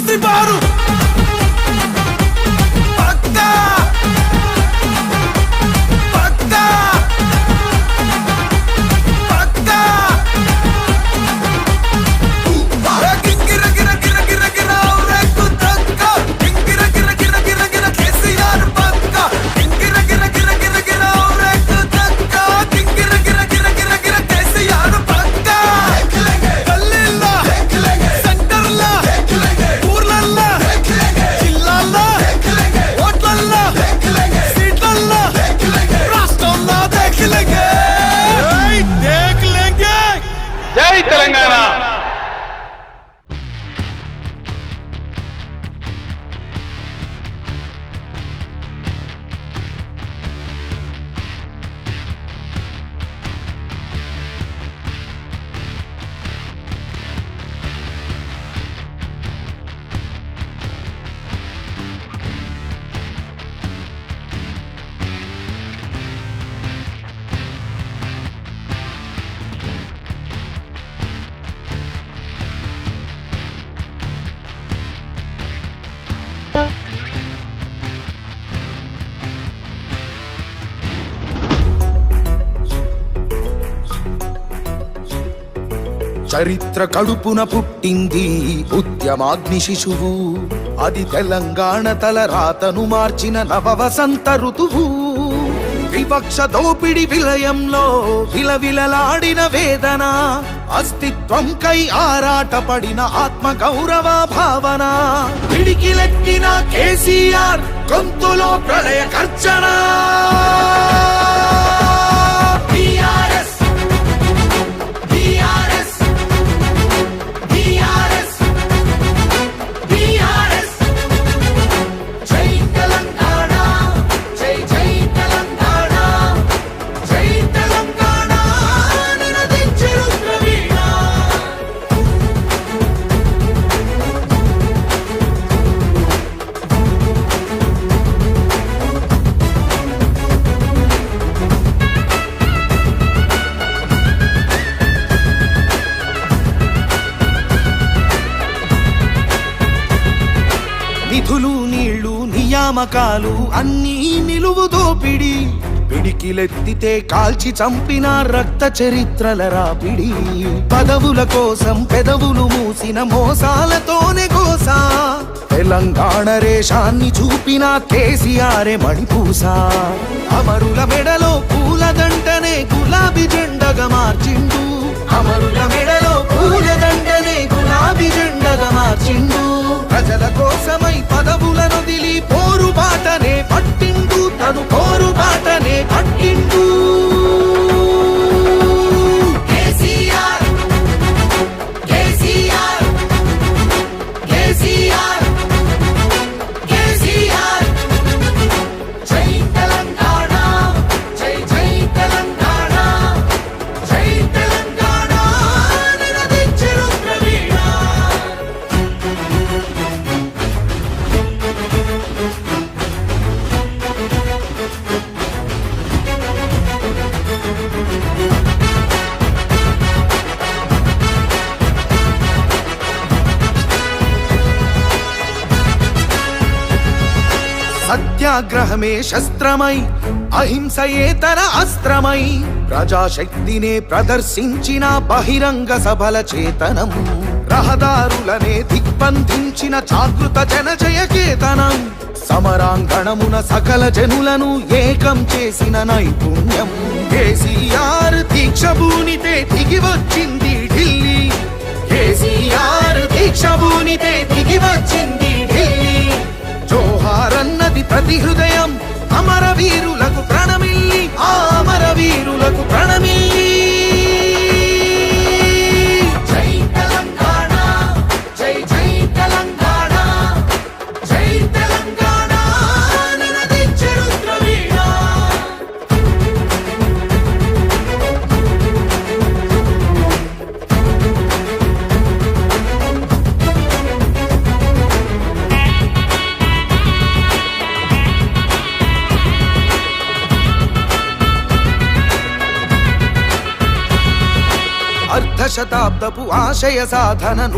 కసి బారు పక్కా పక్కా పక్కా గిర గిర గిర గిర గిర ఔరెకు తక్కా గిర గిర గిర గిర గిర కేసీఆర్ పక్కా గిర గిర గిర గిర గిర ఔరెకు తక్కా గిర గిర గిర గిర గిర కేసీఆర్ పక్కా గల్లీల్లో సెంటర్లో ఊర్లల్లో జిల్లాల్లో ఓట్లల్లో సీట్లల్లో రాష్ట్రంలో దేఖలేంగే దేఖలేంగే. జై తెలంగాణ. చరిత్ర కడుపున పుట్టింది ఉద్యమాగ్ని శిశువు, అది తెలంగాణ తల రాతను మార్చిన నవ వసంత ఋతువు. వివక్ష దోపిడి విలయంలో విలవిలలాడిన వేదన, అస్తిత్వం కై ఆరాటపడిన ఆత్మ గౌరవ భావన. పిడికిలెక్కిన కేసీఆర్ గొంతులో ప్రళయ కర్చన. నిధులు నీళ్లు నియామకాలు అన్నీ నిలువు దోపిడి, పిడికిలెత్తితే కాల్చి చంపిన రక్త చరిత్రల రాపిడి. పదవుల కోసం పెదవులు మూసిన మోసాలతోనే గోసా, తెలంగాణ రేషాన్ని చూపిన కేసీఆరే మణిపూస. అమరుల మెడలో పూలదండనే గులాబీ జెండగా మార్చిండు, అమరుల మెడలో పూలదండనే గులాబీ జెండగా మార్చిండు. ప్రజల కోసమై పదవులను దిలి పోరు బాటనే పట్టిండు, తను పోరు బాటనే పట్టిండు. కేసీఆర్ కేసీఆర్ కేసీఆర్ కేసీఆర్ జై తెలంగాణ జై జై తెలంగాణ జై తెలంగాణ నినదించెను ప్రవీణ. సత్యాగ్రహమే శస్త్రమై అహింసయే తన అస్త్రమై ప్రజాశక్తినే ప్రదర్శించిన బహిరంగ సభల చేతనం. రహదారులనే దిగ్బంధించిన జాగృత జనజయ కేతనం. సమరాంగణమున సకల జనులను ఏకం చేసిన నైపుణ్యం. కేసీఆర్ దీక్ష భూనితే దిగి వచ్చింది ఢిల్లీ, కేసీఆర్ దీక్ష భూనితే దిగి వచ్చింది ఢిల్లీ. జోహారన్నది ప్రతి హృదయం, అమరవీరులకు ప్రణమిల్లి, ఆ అమరవీరులకు ప్రణమిల్లి. జై తెలంగాణ జై జై తెలంగాణ జై తెలంగాణ నినదించెను ప్రవీణ. అర్ధ శతాబ్దపు ఆశయ సాధనను